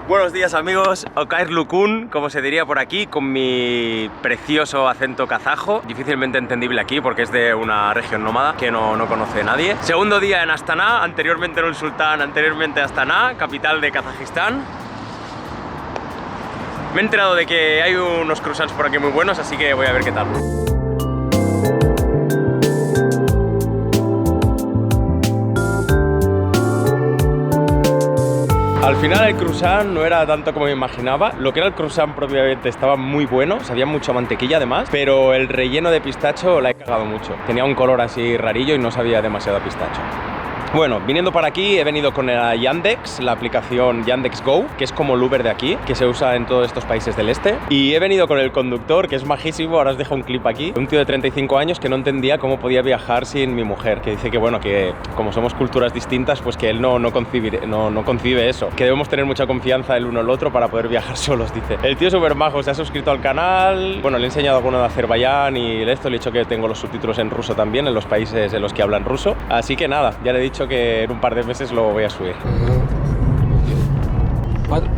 Buenos días amigos, Okair Lukun, como se diría por aquí, con mi precioso acento kazajo, difícilmente entendible aquí porque es de una región nómada que no conoce nadie. Segundo día en Astana, anteriormente Nur Sultan, anteriormente Astana, capital de Kazajistán. Me he enterado de que hay unos croissants por aquí muy buenos, así que voy a ver qué tal. Al final el croissant no era tanto como me imaginaba. Lo que era el croissant propiamente estaba muy bueno, sabía mucha mantequilla además, pero el relleno de pistacho la he cagado mucho. Tenía un color así rarillo y no sabía demasiado a pistacho. Bueno, viniendo para aquí he venido con el Yandex, la aplicación Yandex Go, que es como el Uber de aquí, que se usa en todos estos países del este. Y he venido con el conductor, que es majísimo, ahora os dejo un clip aquí. Un tío de 35 años que no entendía cómo podía viajar sin mi mujer, que dice que bueno, que como somos culturas distintas, pues que él no concibe eso. Que debemos tener mucha confianza el uno el otro para poder viajar solos, dice. El tío es súper majo, se ha suscrito al canal. Bueno, le he enseñado alguno de Azerbaiyán y esto, le he dicho que tengo los subtítulos en ruso también, en los países en los que hablan ruso. Así que nada, ya le he dicho que en un par de meses lo voy a subir.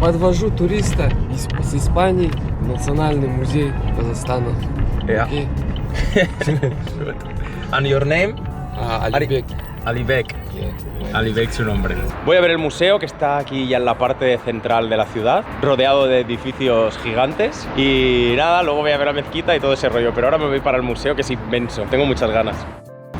Подвожу туриста с Испании в Национальный музей Казахстана. Yeah. Okay. And your name? Alibek. Alibek. Yeah. Alibek su nombre. Voy a ver el museo que está aquí ya en la parte central de la ciudad, rodeado de edificios gigantes. Y nada, luego voy a ver la mezquita y todo ese rollo. Pero ahora me voy para el museo, que es inmenso. Tengo muchas ganas.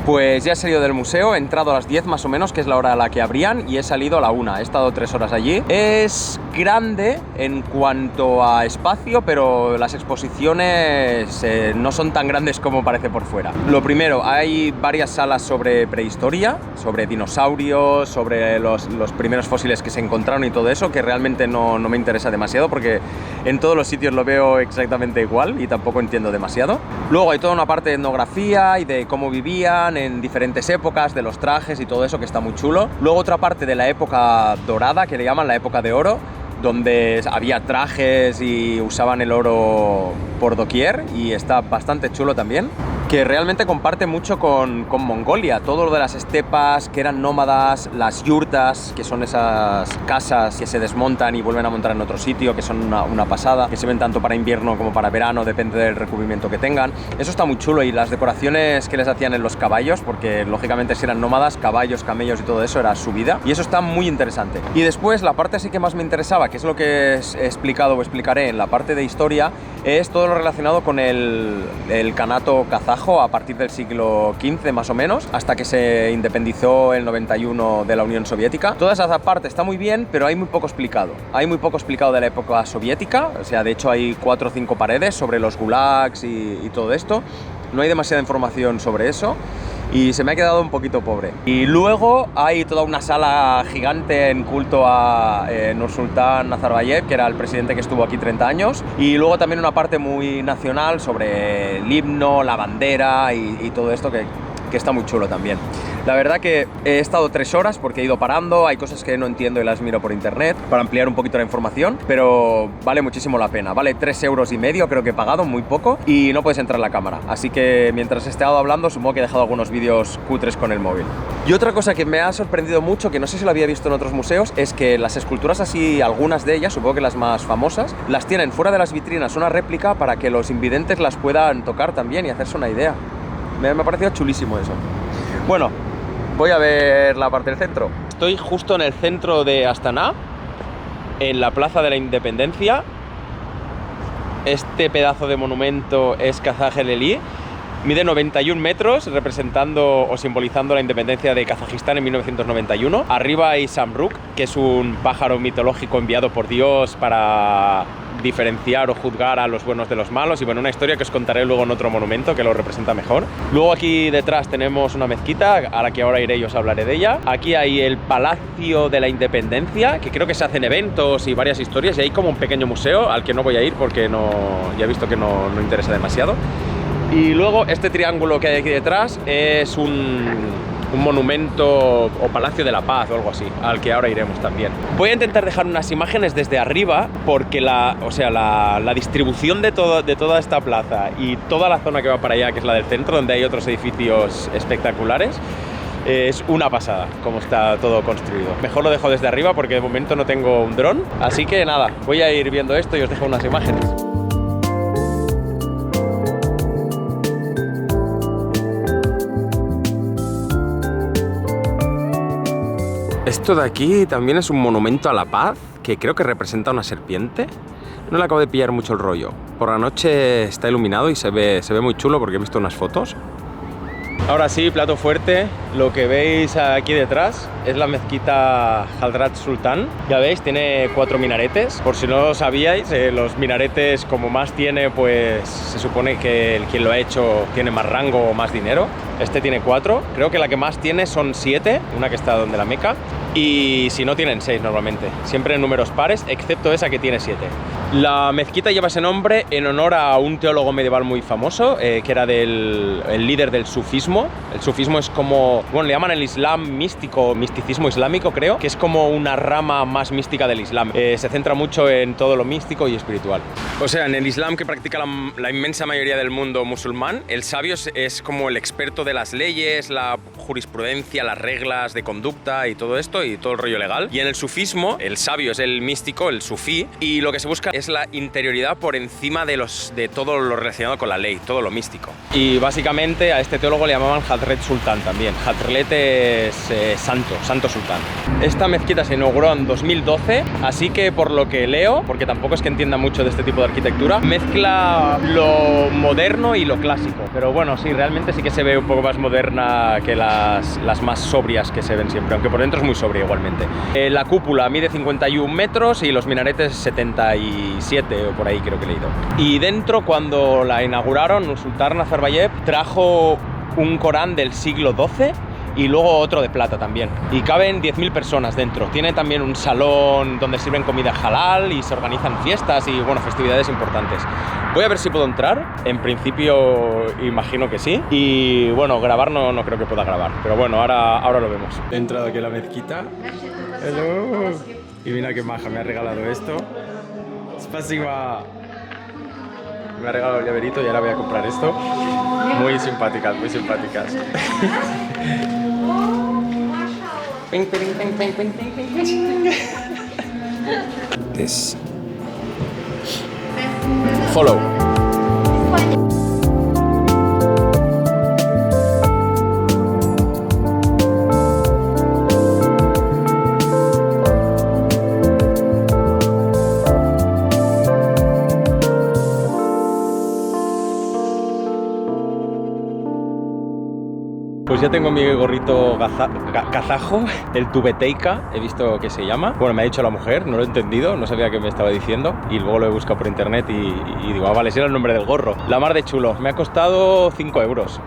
Pues ya he salido del museo, he entrado a las 10 más o menos, que es la hora a la que abrían, y he salido a la 1. He estado 3 horas allí. Es grande en cuanto a espacio, pero las exposiciones no son tan grandes como parece por fuera. Lo primero, hay varias salas sobre prehistoria, sobre dinosaurios, sobre los primeros fósiles que se encontraron y todo eso, que realmente no me interesa demasiado porque en todos los sitios lo veo exactamente igual y tampoco entiendo demasiado. Luego hay toda una parte de etnografía y de cómo vivían en diferentes épocas, de los trajes y todo eso, que está muy chulo. Luego otra parte de la época dorada, que le llaman la época de oro, donde había trajes y usaban el oro por doquier, y está bastante chulo también, que realmente comparte mucho con Mongolia, todo lo de las estepas que eran nómadas, las yurtas, que son esas casas que se desmontan y vuelven a montar en otro sitio, que son una pasada, que se ven tanto para invierno como para verano, depende del recubrimiento que tengan. Eso está muy chulo, y las decoraciones que les hacían en los caballos, porque lógicamente si eran nómadas, caballos, camellos y todo eso era su vida, y eso está muy interesante. Y después la parte así que más me interesaba, que es lo que he explicado o explicaré en la parte de historia, es todo lo relacionado con el Kanato kazajo a partir del siglo XV más o menos, hasta que se independizó el 91 de la Unión Soviética. Toda esa parte está muy bien, pero hay muy poco explicado. Hay muy poco explicado de la época soviética, o sea, de hecho hay 4 o 5 paredes sobre los gulags y todo esto. No hay demasiada información sobre eso y se me ha quedado un poquito pobre. Y luego hay toda una sala gigante en culto a Nur Sultan Nazarbayev, que era el presidente que estuvo aquí 30 años. Y luego también una parte muy nacional sobre el himno, la bandera y todo esto que está muy chulo también. La verdad que he estado 3 horas porque he ido parando, hay cosas que no entiendo y las miro por internet para ampliar un poquito la información, pero vale muchísimo la pena. Vale 3,5 euros, creo que he pagado, muy poco, y no puedes entrar en la cámara. Así que mientras he estado hablando, supongo que he dejado algunos vídeos cutres con el móvil. Y otra cosa que me ha sorprendido mucho, que no sé si lo había visto en otros museos, es que las esculturas así, algunas de ellas, supongo que las más famosas, las tienen fuera de las vitrinas, una réplica para que los invidentes las puedan tocar también y hacerse una idea. Me ha parecido chulísimo eso. Bueno, voy a ver la parte del centro. Estoy justo en el centro de Astana, en la Plaza de la Independencia. Este pedazo de monumento es Kazakh-Eleli. Mide 91 metros, representando o simbolizando la independencia de Kazajistán en 1991. Arriba hay Samruk, que es un pájaro mitológico enviado por Dios para diferenciar o juzgar a los buenos de los malos, y bueno, una historia que os contaré luego en otro monumento que lo representa mejor. Luego aquí detrás tenemos una mezquita a la que ahora iré y os hablaré de ella. Aquí hay el Palacio de la Independencia, que creo que se hacen eventos y varias historias, y hay como un pequeño museo al que no voy a ir porque ya he visto que no interesa demasiado. Y luego este triángulo que hay aquí detrás es un monumento o Palacio de la Paz o algo así, al que ahora iremos también. Voy a intentar dejar unas imágenes desde arriba porque la distribución de toda esta plaza y toda la zona que va para allá, que es la del centro, donde hay otros edificios espectaculares, Es una pasada como está todo construido. Mejor lo dejo desde arriba porque de momento no tengo un dron. Así que nada, voy a ir viendo esto y os dejo unas imágenes. Esto de aquí también es un monumento a la paz, que creo que representa una serpiente. No le acabo de pillar mucho el rollo. Por la noche está iluminado y se ve muy chulo porque he visto unas fotos. Ahora sí, plato fuerte. Lo que veis aquí detrás es la mezquita Hadrat Sultan. Ya veis, tiene 4 minaretes. Por si no lo sabíais, los minaretes, como más tiene, pues se supone que quien lo ha hecho tiene más rango o más dinero. Este tiene 4. Creo que la que más tiene son 7, una que está donde la Meca. Y si no, tienen 6 normalmente. Siempre en números pares, excepto esa que tiene 7. La mezquita lleva ese nombre en honor a un teólogo medieval muy famoso, que era el líder del sufismo. El sufismo es como, bueno, le llaman el islam místico, misticismo islámico, creo, que es como una rama más mística del islam. Se centra mucho en todo lo místico y espiritual. O sea, en el islam que practica la inmensa mayoría del mundo musulmán, el sabio es como el experto de las leyes, la jurisprudencia, las reglas de conducta y todo esto, y todo el rollo legal. Y en el sufismo, el sabio es el místico, el sufí, y lo que se busca es la interioridad por encima de todo lo relacionado con la ley, todo lo místico. Y básicamente a este teólogo le llamaban Hadrat Sultan también. Hadrat es santo sultán. Esta mezquita se inauguró en 2012, así que por lo que leo, porque tampoco es que entienda mucho de este tipo de arquitectura, mezcla lo moderno y lo clásico. Pero bueno, sí, realmente sí que se ve un poco más moderna que las más sobrias que se ven siempre, aunque por dentro es muy sobria igualmente. La cúpula mide 51 metros y los minaretes 77 o por ahí creo que he leído. Y dentro, cuando la inauguraron, Nursultán Nazarbayev trajo un Corán del siglo XII y luego otro de plata también. Y caben 10.000 personas dentro. Tiene también un salón donde sirven comida halal y se organizan fiestas y, bueno, festividades importantes. Voy a ver si puedo entrar. En principio imagino que sí. Y bueno, grabar no creo que pueda grabar. Pero bueno, ahora lo vemos. He entrado aquí a la mezquita. Hello. Y mira qué maja, me ha regalado esto. Spasiba. Me ha regalado el llaverito y ahora voy a comprar esto. Muy simpáticas, muy simpáticas. This. Follow. Pues ya tengo mi gorrito kazajo, el tubeteika, he visto que se llama. Bueno, me ha dicho la mujer, no lo he entendido, no sabía qué me estaba diciendo. Y luego lo he buscado por internet y digo, ah, vale, ese era el nombre del gorro. La mar de chulo, me ha costado 5 euros.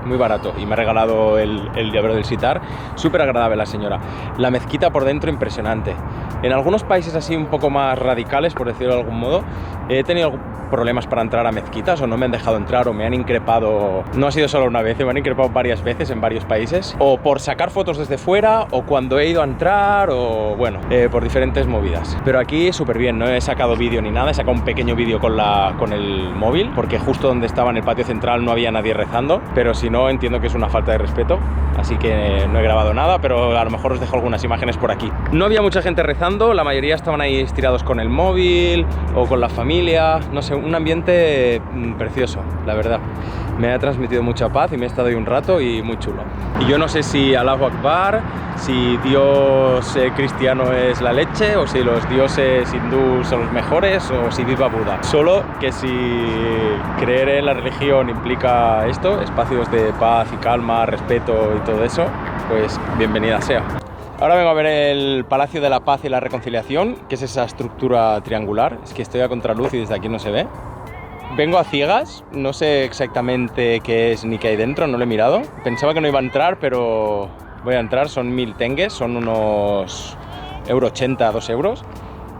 Muy barato, y me ha regalado el llavero del sitar. Súper agradable la señora. La mezquita por dentro impresionante. En algunos países así un poco más radicales, por decirlo de algún modo, he tenido problemas para entrar a mezquitas, o no me han dejado entrar, o me han increpado. No ha sido solo una vez, me han increpado varias veces en varios países, o por sacar fotos desde fuera, o cuando he ido a entrar, o bueno, por diferentes movidas. Pero aquí súper bien, no he sacado vídeo ni nada, he sacado un pequeño vídeo con el móvil, porque justo donde estaba en el patio central no había nadie rezando, pero si no, entiendo que es una falta de respeto, así que no he grabado nada, pero a lo mejor os dejo algunas imágenes por aquí. No había mucha gente rezando, la mayoría estaban ahí estirados con el móvil o con la familia, no sé, un ambiente precioso, la verdad. Me ha transmitido mucha paz y me he estado ahí un rato y muy chulo. Y yo no sé si Allahu Akbar, si Dios cristiano es la leche, o si los dioses hindús son los mejores, o si viva Buda. Solo que si creer en la religión implica esto, espacios de paz y calma, respeto y todo eso, pues bienvenida sea. Ahora vengo a ver el Palacio de la Paz y la Reconciliación, que es esa estructura triangular. Es que estoy a contraluz y desde aquí no se ve. Vengo a ciegas, no sé exactamente qué es ni qué hay dentro, no lo he mirado. Pensaba que no iba a entrar, pero voy a entrar, son 1000 tengues, son unos 1,80 €, 2 euros.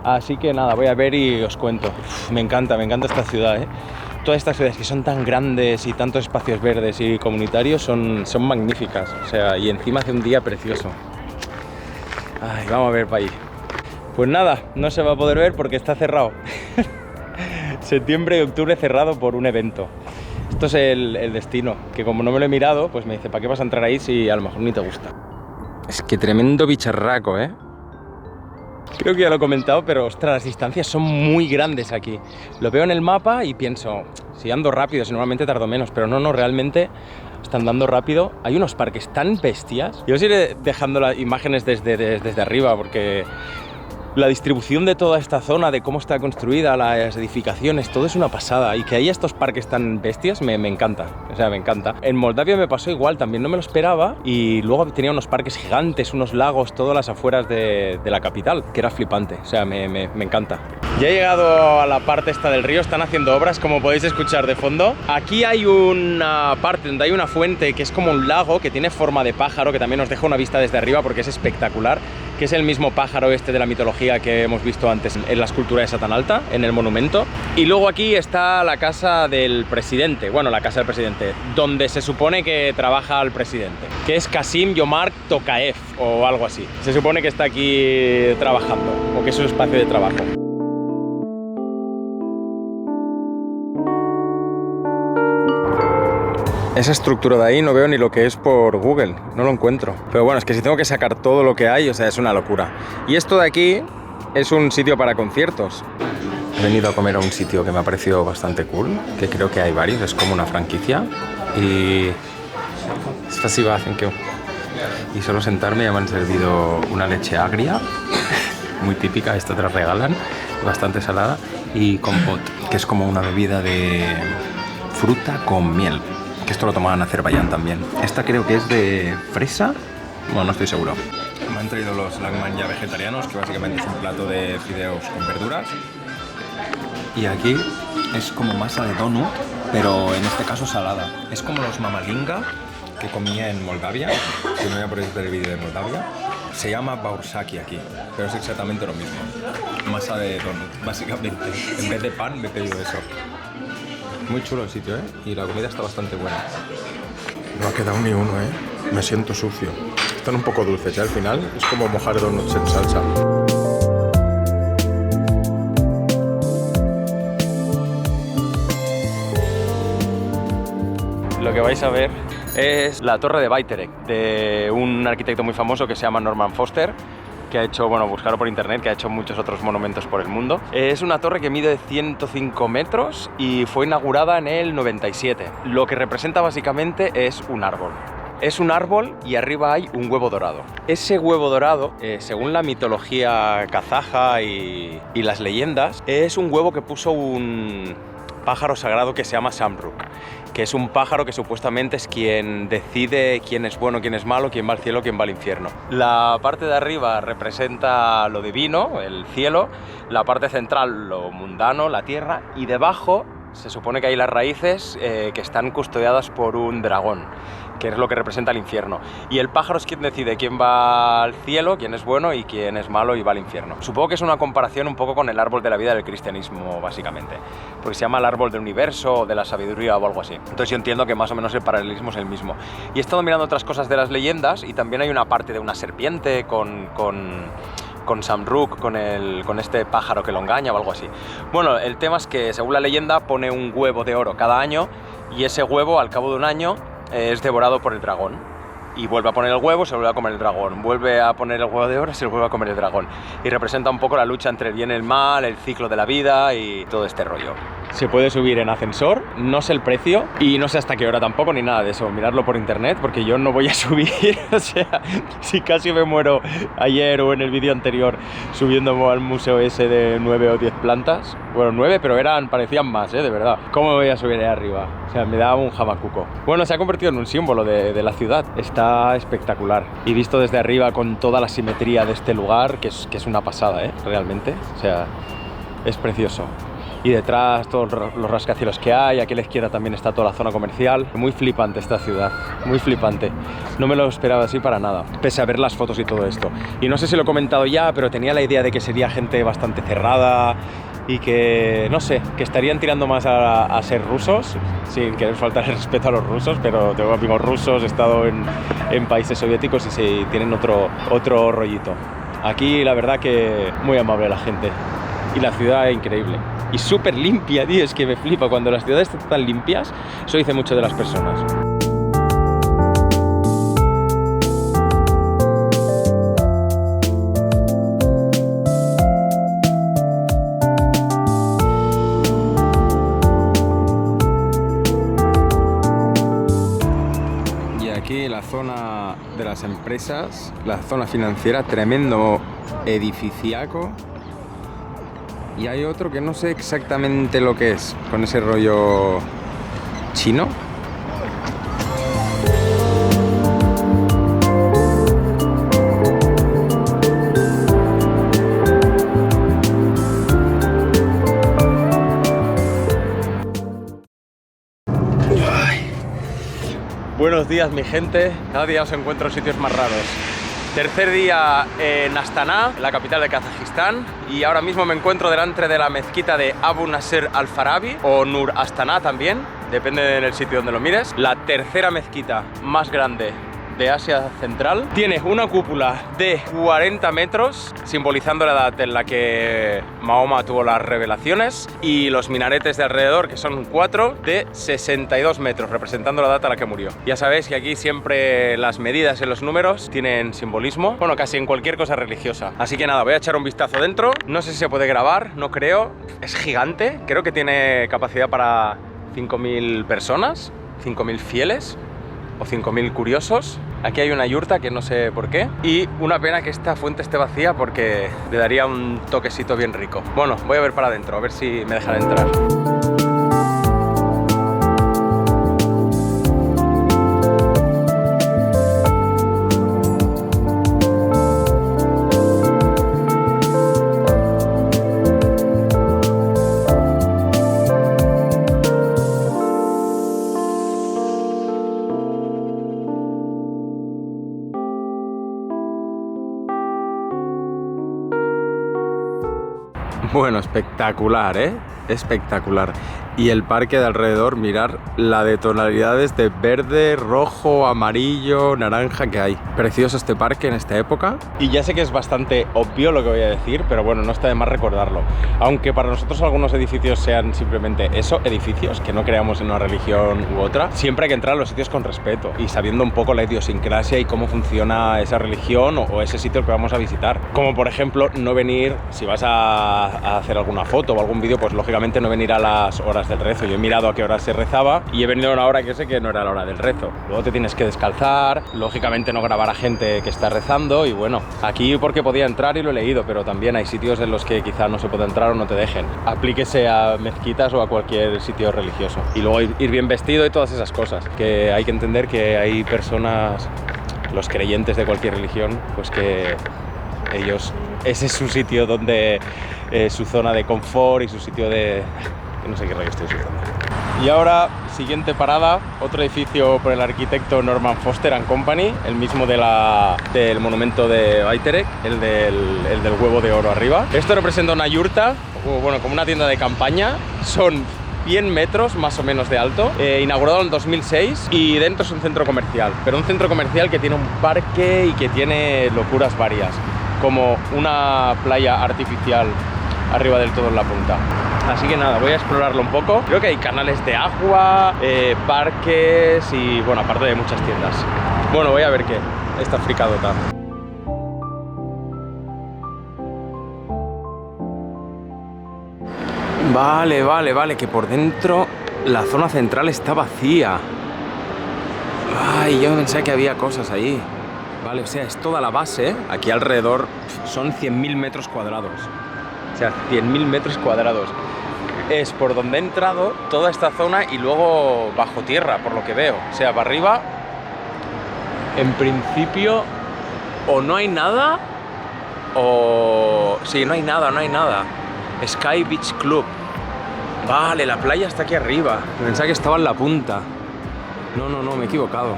Así que nada, voy a ver y os cuento. Me encanta esta ciudad, ¿eh? Todas estas ciudades que son tan grandes y tantos espacios verdes y comunitarios son magníficas. O sea, y encima hace un día precioso. Ay, vamos a ver para ahí. Pues nada, no se va a poder ver porque está cerrado. Septiembre y octubre cerrado por un evento. Esto es el destino, que como no me lo he mirado, pues me dice, ¿para qué vas a entrar ahí si a lo mejor ni te gusta? Es que tremendo bicharraco, ¿eh? Creo que ya lo he comentado, pero ostras, las distancias son muy grandes aquí. Lo veo en el mapa y pienso, si ando rápido, si normalmente tardo menos, pero no, realmente están dando rápido. Hay unos parques tan bestias. Yo os iré dejando las imágenes desde arriba, porque la distribución de toda esta zona, de cómo está construida, las edificaciones, todo es una pasada. Y que haya estos parques tan bestias me encanta. O sea, me encanta. En Moldavia me pasó igual, también no me lo esperaba. Y luego tenía unos parques gigantes, unos lagos, todas las afueras de la capital, que era flipante. O sea, me encanta. Ya he llegado a la parte esta del río, están haciendo obras, como podéis escuchar de fondo. Aquí hay una parte donde hay una fuente que es como un lago, que tiene forma de pájaro, que también os dejo una vista desde arriba porque es espectacular, que es el mismo pájaro este de la mitología que hemos visto antes en la escultura de Satan Alta, en el monumento. Y luego aquí está la casa del presidente, bueno, la casa del presidente, donde se supone que trabaja el presidente, que es Kassym-Jomart Tokayev o algo así. Se supone que está aquí trabajando, o que es su espacio de trabajo. Esa estructura de ahí no veo ni lo que es por Google, no lo encuentro. Pero bueno, es que si tengo que sacar todo lo que hay, o sea, es una locura. Y esto de aquí es un sitio para conciertos. He venido a comer a un sitio que me ha parecido bastante cool, que creo que hay varios, es como una franquicia. Y... Spasiba, thank you. Y solo sentarme ya me han servido una leche agria, muy típica, esta te la regalan, bastante salada, y compot, que es como una bebida de fruta con miel. Que esto lo tomaban en Azerbaiyán también. Esta creo que es de fresa. Bueno, no estoy seguro. Me han traído los lagman ya vegetarianos, que básicamente es un plato de fideos con verduras. Y aquí es como masa de donut, pero en este caso salada. Es como los mamalinga que comía en Moldavia. Si no voy a poner el vídeo de Moldavia. Se llama baursaki aquí, pero es exactamente lo mismo. Masa de donut, básicamente. En vez de pan me he pedido eso. Muy chulo el sitio, ¿eh? Y la comida está bastante buena. No ha quedado ni uno, ¿eh? Me siento sucio. Están un poco dulces, ya al final es como mojar donuts en salsa. Lo que vais a ver es la torre de Bayterek, de un arquitecto muy famoso que se llama Norman Foster, que ha hecho, bueno, buscarlo por internet, que ha hecho muchos otros monumentos por el mundo. Es una torre que mide 105 metros y fue inaugurada en el 97. Lo que representa básicamente es un árbol. Es un árbol y arriba hay un huevo dorado. Ese huevo dorado, según la mitología kazaja y las leyendas, es un huevo que puso un pájaro sagrado que se llama Samruk, que es un pájaro que supuestamente es quien decide quién es bueno, quién es malo, quién va al cielo, quién va al infierno. La parte de arriba representa lo divino, el cielo, la parte central lo mundano, la tierra, y debajo se supone que hay las raíces que están custodiadas por un dragón, que es lo que representa el infierno. Y el pájaro es quien decide quién va al cielo, quién es bueno y quién es malo y va al infierno. Supongo que es una comparación un poco con el árbol de la vida del cristianismo, básicamente, porque se llama el árbol del universo o de la sabiduría o algo así. Entonces yo entiendo que más o menos el paralelismo es el mismo. Y he estado mirando otras cosas de las leyendas y también hay una parte de una serpiente con Samruk, con este pájaro que lo engaña o algo así. Bueno, el tema es que según la leyenda pone un huevo de oro cada año y ese huevo al cabo de un año es devorado por el dragón. Y vuelve a poner el huevo, se vuelve a comer el dragón. Vuelve a poner el huevo de oro, se vuelve a comer el dragón. Y representa un poco la lucha entre el bien y el mal, el ciclo de la vida y todo este rollo. Se puede subir en ascensor, no sé el precio y no sé hasta qué hora tampoco ni nada de eso. Miradlo por internet porque yo no voy a subir. O sea, si casi me muero ayer o en el vídeo anterior subiendo al museo ese de 9 o 10 plantas. Bueno, 9, pero parecían más, de verdad. ¿Cómo me voy a subir ahí arriba? O sea, me da un jamacuco. Bueno, se ha convertido en un símbolo de la ciudad. Está espectacular. Y visto desde arriba con toda la simetría de este lugar, que es una pasada, realmente. O sea, es precioso. Y detrás todos los rascacielos que hay, aquí a la izquierda también está toda la zona comercial. Muy flipante esta ciudad, muy flipante. No me lo esperaba así para nada, pese a ver las fotos y todo esto. Y no sé si lo he comentado ya, pero tenía la idea de que sería gente bastante cerrada y que, no sé, que estarían tirando más a ser rusos, sin querer faltar el respeto a los rusos, pero tengo amigos rusos, he estado en países soviéticos y sí, tienen otro rollito. Aquí la verdad que muy amable la gente y la ciudad es increíble. y súper limpia, tío. Es que me flipa cuando las ciudades están tan limpias. Eso dice mucho de las personas. Aquí la zona de las empresas, la zona financiera, tremendo edificiaco. Y hay otro que no sé exactamente lo que es, con ese rollo chino. Buenos días, mi gente. Cada día os encuentro en sitios más raros. Tercer día en Astana, la capital de Kazajistán, y ahora mismo me encuentro delante de la mezquita de Abu Nasser al-Farabi, o Nur Astana también, depende del sitio donde lo mires. La tercera mezquita más grande de Asia Central. Tiene una cúpula de 40 metros, simbolizando la edad en la que Mahoma tuvo las revelaciones, y los minaretes de alrededor, que son 4, de 62 metros, representando la data a la que murió. Ya sabéis que aquí siempre las medidas en los números tienen simbolismo, bueno, casi en cualquier cosa religiosa. Así que nada, voy a echar un vistazo dentro. No sé si se puede grabar, no creo. Es gigante, creo que tiene capacidad para 5.000 personas, 5.000 fieles o 5.000 curiosos. Aquí hay una yurta que no sé por qué, y una pena que esta fuente esté vacía porque le daría un toquecito bien rico. Bueno, voy a ver para adentro, a ver si me dejan entrar. Bueno, espectacular, ¿eh? Espectacular. Y el parque de alrededor, mirar la de tonalidades de verde, rojo, amarillo, naranja que hay. Precioso este parque en esta época. Y ya sé que es bastante obvio lo que voy a decir, pero bueno, no está de más recordarlo. Aunque para nosotros algunos edificios sean simplemente eso, edificios, que no creamos en una religión u otra, siempre hay que entrar a los sitios con respeto y sabiendo un poco la idiosincrasia y cómo funciona esa religión o ese sitio que vamos a visitar. Como por ejemplo, no venir, si vas a hacer alguna foto o algún vídeo, pues lógicamente no venir a las horas del rezo. Yo he mirado a qué hora se rezaba y he venido a una hora que sé que no era la hora del rezo. Luego te tienes que descalzar, lógicamente no grabar a gente que está rezando, y bueno, aquí porque podía entrar y lo he leído, pero también hay sitios en los que quizá no se puede entrar o no te dejen. Aplíquese a mezquitas o a cualquier sitio religioso. Y luego ir bien vestido y todas esas cosas, que hay que entender que hay personas, los creyentes de cualquier religión, pues que ellos, ese es su sitio donde, su zona de confort y su sitio de... no sé qué rollo estoy diciendo. Y ahora, siguiente parada, otro edificio por el arquitecto Norman Foster & Company, el mismo del monumento de Bajterek, el del huevo de oro arriba. Esto representa una yurta, o bueno, como una tienda de campaña. Son 100 metros más o menos de alto, inaugurado en 2006, y dentro es un centro comercial, pero un centro comercial que tiene un parque y que tiene locuras varias, como una playa artificial arriba del todo en la punta. Así que nada, voy a explorarlo un poco. Creo que hay canales de agua, parques y bueno, aparte de muchas tiendas. Bueno, voy a ver qué, esta fricadota. Vale, que por dentro la zona central está vacía. Ay, yo pensé que había cosas ahí. Vale, o sea, es toda la base, ¿eh? Aquí alrededor son 100.000 metros cuadrados. O sea, 100.000 metros cuadrados. Es por donde he entrado toda esta zona y luego bajo tierra, por lo que veo. O sea, para arriba, en principio, o no hay nada, o... sí, no hay nada. Sky Beach Club. Vale, la playa está aquí arriba. Pensaba que estaba en la punta. No, me he equivocado.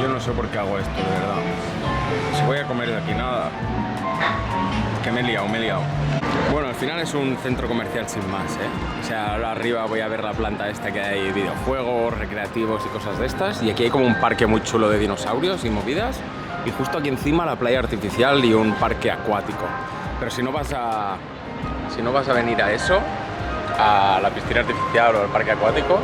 Yo no sé por qué hago esto, de verdad. Si voy a comer de aquí nada... que me he liado. Bueno, al final es un centro comercial sin más, ¿eh? O sea, ahora arriba voy a ver la planta esta que hay videojuegos, recreativos y cosas de estas. Y aquí hay como un parque muy chulo de dinosaurios y movidas. Y justo aquí encima la playa artificial y un parque acuático. Pero si no vas a venir a eso, a la piscina artificial o al parque acuático,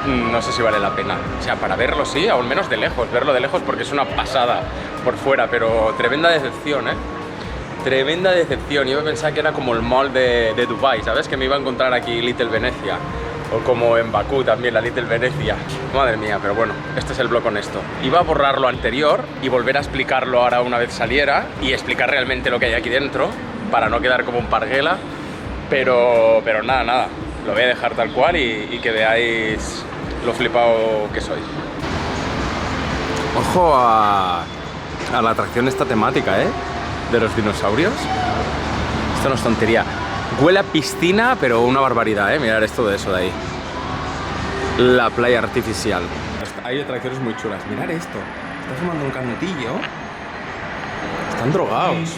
no sé si vale la pena. O sea, para verlo sí, al menos de lejos, verlo de lejos porque es una pasada por fuera, pero tremenda decepción, ¿eh? Tremenda decepción. Yo pensaba que era como el mall de Dubai, ¿sabes? Que me iba a encontrar aquí Little Venecia. O como en Bakú también, la Little Venecia. Madre mía, pero bueno, este es el blog honesto. Iba a borrar lo anterior y volver a explicarlo ahora una vez saliera y explicar realmente lo que hay aquí dentro para no quedar como un parguela. Pero nada, lo voy a dejar tal cual y que veáis lo flipado que soy. Ojo a la atracción esta temática, ¿eh? De los dinosaurios. Esto no es tontería. Huele a piscina, pero una barbaridad, ¿eh? Mirad esto de eso de ahí. La playa artificial. Hay atracciones muy chulas. Mirad esto. Está fumando un canutillo. Están drogados.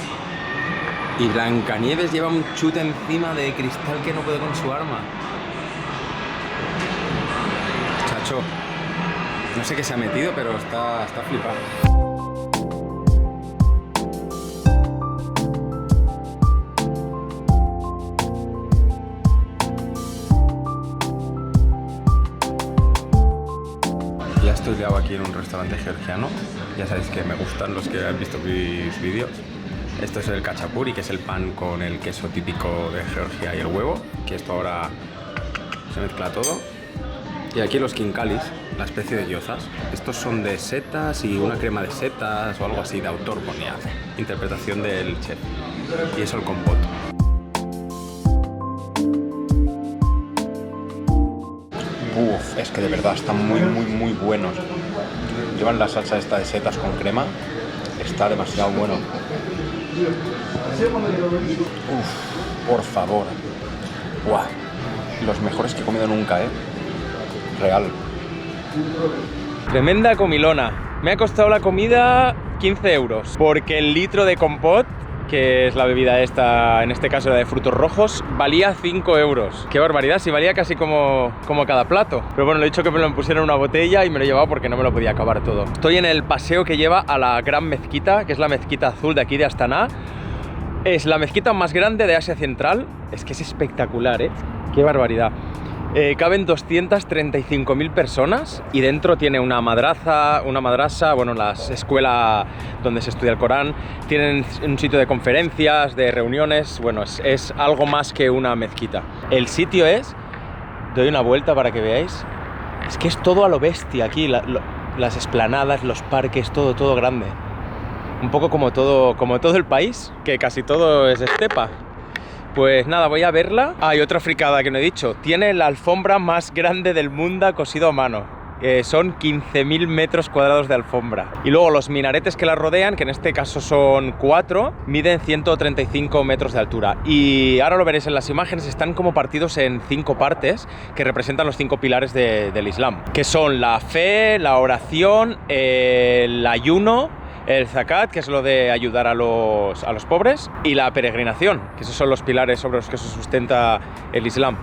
Y Blancanieves lleva un chute encima de cristal que no puede con su arma. Chacho. No sé qué se ha metido, pero está flipado. Estoy liado aquí en un restaurante georgiano. Ya sabéis que me gustan los que han visto mis vídeos. Esto es el cachapuri, que es el pan con el queso típico de Georgia y el huevo, que esto ahora se mezcla todo. Y aquí los quincalis, la especie de gyozas. Estos son de setas y una crema de setas o algo así, de autor ponía. Interpretación del chef. Y eso el compot. Uf, es que de verdad están muy buenos. Llevan la salsa esta de setas con crema. Está demasiado bueno. Uf, por favor. Buah, los mejores que he comido nunca, real. Tremenda comilona. Me ha costado la comida 15 euros. Porque el litro de compot, que es la bebida esta, en este caso la de frutos rojos, valía 5 euros. Qué barbaridad, si valía casi como cada plato. Pero bueno, le he dicho que me lo pusieran en una botella y me lo he llevado porque no me lo podía acabar todo. Estoy en el paseo que lleva a la gran mezquita, que es la mezquita azul de aquí de Astana. Es la mezquita más grande de Asia Central. Es que es espectacular, qué barbaridad. Caben 235.000 personas y dentro tiene una madrasa, bueno, la escuela donde se estudia el Corán, tienen un sitio de conferencias, de reuniones, bueno, es algo más que una mezquita. El sitio doy una vuelta para que veáis, es que es todo a lo bestia aquí, las explanadas, los parques, todo grande. Un poco como todo el país, que casi todo es estepa. Pues nada, voy a verla. Hay otra fricada que no he dicho. Tiene la alfombra más grande del mundo cosido a mano. Son 15.000 metros cuadrados de alfombra. Y luego los minaretes que la rodean, que en este caso son 4, miden 135 metros de altura. Y ahora lo veréis en las imágenes, están como partidos en 5 partes que representan los 5 pilares del Islam. Que son la fe, la oración, el ayuno, el zakat, que es lo de ayudar a los pobres, y la peregrinación, que esos son los pilares sobre los que se sustenta el Islam,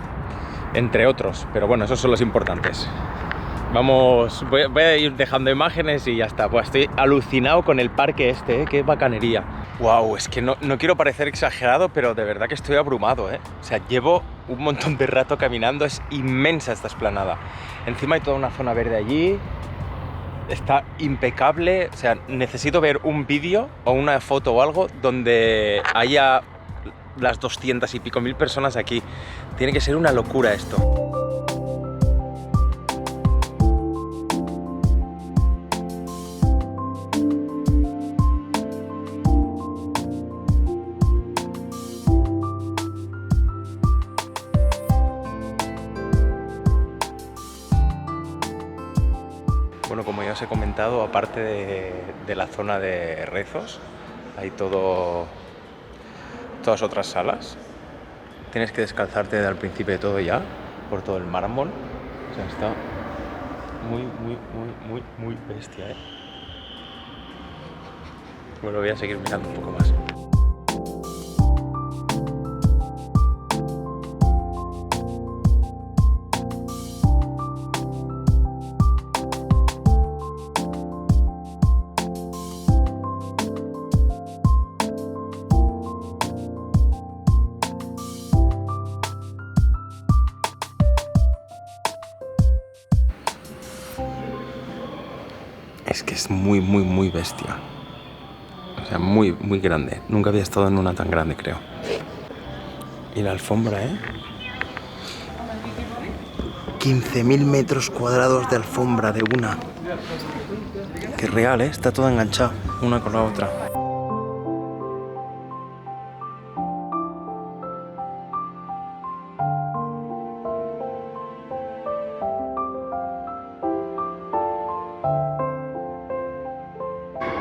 entre otros. Pero bueno, esos son los importantes. Vamos, voy a ir dejando imágenes y ya está. Pues estoy alucinado con el parque qué bacanería. Wow, es que no quiero parecer exagerado, pero de verdad que estoy abrumado, O sea, llevo un montón de rato caminando, es inmensa esta explanada. Encima hay toda una zona verde allí. Está impecable, o sea, necesito ver un vídeo o una foto o algo donde haya las 200 y pico mil personas aquí. Tiene que ser una locura esto. Bueno, como ya os he comentado, aparte de la zona de rezos, hay todas otras salas. Tienes que descalzarte desde el principio de todo ya, por todo el mármol. O sea, está muy bestia, Bueno, voy a seguir mirando un poco más. Es que es muy, muy, muy bestia. O sea, muy, muy grande. Nunca había estado en una tan grande, creo. Y la alfombra, 15.000 metros cuadrados de alfombra de una. Que es real, está todo enganchado, una con la otra.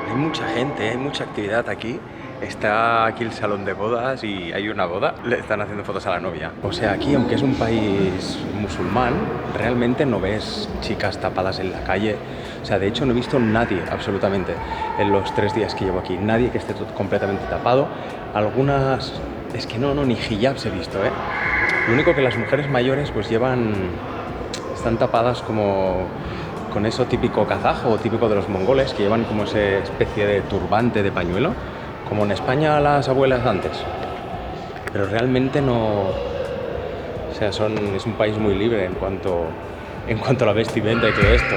Hay mucha gente, hay mucha actividad aquí. Está aquí el salón de bodas y hay una boda. Le están haciendo fotos a la novia. O sea, aquí, aunque es un país musulmán, realmente no ves chicas tapadas en la calle. O sea, de hecho no he visto nadie, absolutamente, en los 3 días que llevo aquí. Nadie que esté completamente tapado. Algunas... Es que no, ni hijabs he visto, Lo único que las mujeres mayores pues llevan... Están tapadas como... con eso típico kazajo o típico de los mongoles, que llevan como esa especie de turbante de pañuelo, como en España las abuelas antes. Pero realmente no... O sea, es un país muy libre en cuanto a la vestimenta y todo esto.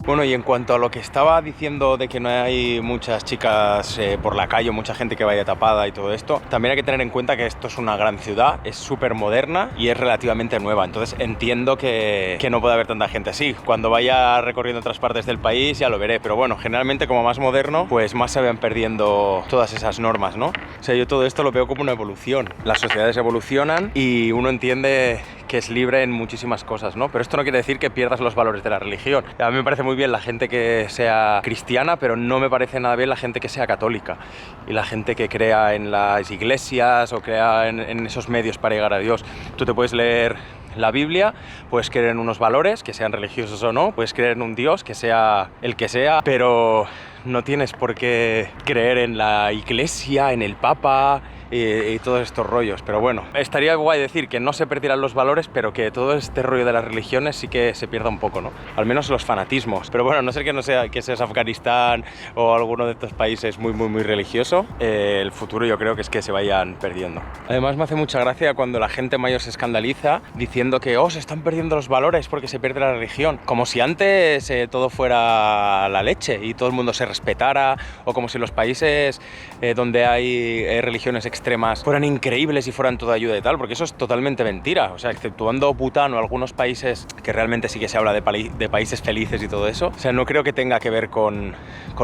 Bueno, y en cuanto a lo que estaba diciendo de que no hay muchas chicas por la calle, mucha gente que vaya tapada y todo esto, también hay que tener en cuenta que esto es una gran ciudad, es súper moderna y es relativamente nueva. Entonces entiendo que no puede haber tanta gente así. Cuando vaya recorriendo otras partes del país ya lo veré, pero bueno, generalmente como más moderno, pues más se van perdiendo todas esas normas, ¿no? O sea, yo todo esto lo veo como una evolución. Las sociedades evolucionan y uno entiende que es libre en muchísimas cosas, ¿no? Pero esto no quiere decir que pierdas los valores de la religión. A mí me parece muy bien la gente que sea cristiana, pero no me parece nada bien la gente que sea católica y la gente que crea en las iglesias o crea en esos medios para llegar a Dios. Tú te puedes leer la Biblia, puedes creer en unos valores, que sean religiosos o no, puedes creer en un Dios, que sea el que sea, pero no tienes por qué creer en la iglesia, en el Papa y todos estos rollos. Pero bueno, estaría guay decir que no se perdieran los valores, pero que todo este rollo de las religiones sí que se pierda un poco, ¿no? Al menos los fanatismos. Pero bueno, no sé que seas Afganistán o alguno de estos países muy, muy, muy religioso, el futuro yo creo que es que se vayan perdiendo. Además me hace mucha gracia cuando la gente mayor se escandaliza diciendo que se están perdiendo los valores porque se pierde la religión. Como si antes todo fuera la leche y todo el mundo se respetara, o como si los países donde hay religiones extremas fueran increíbles y fueran toda ayuda y tal, porque eso es totalmente mentira. O sea, exceptuando Bután o algunos países que realmente sí que se habla de países felices y todo eso, o sea, no creo que tenga que ver con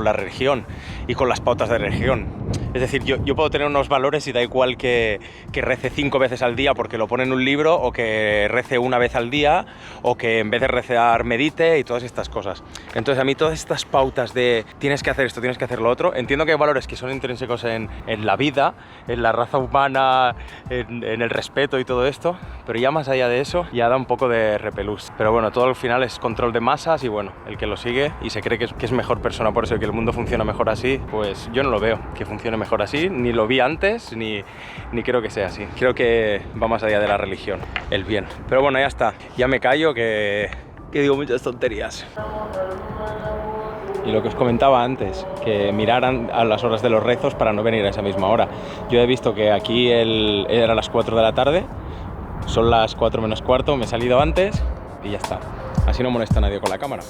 la religión y con las pautas de religión. Es decir, yo puedo tener unos valores y da igual que rece 5 veces al día porque lo pone en un libro, o que rece una vez al día, o que en vez de rezar medite y todas estas cosas. Entonces a mí todas estas pautas de tienes que hacer esto, tienes que hacer lo otro, entiendo que hay valores que son intrínsecos en la vida, en la raza humana, en el respeto y todo esto, pero ya más allá de eso ya da un poco de repelús. Pero bueno, todo al final es control de masas y bueno, el que lo sigue y se cree que es mejor persona por eso y que el mundo funciona mejor así, pues yo no lo veo que funcione mejor así, ni lo vi antes, ni creo que sea así. Creo que va más allá de la religión, el bien. Pero bueno, ya está, ya me callo que digo muchas tonterías. Y lo que os comentaba antes, que miraran a las horas de los rezos para no venir a esa misma hora. Yo he visto que aquí era las 4 de la tarde, son las 4 menos cuarto, me he salido antes y ya está. Así no molesta a nadie con la cámara.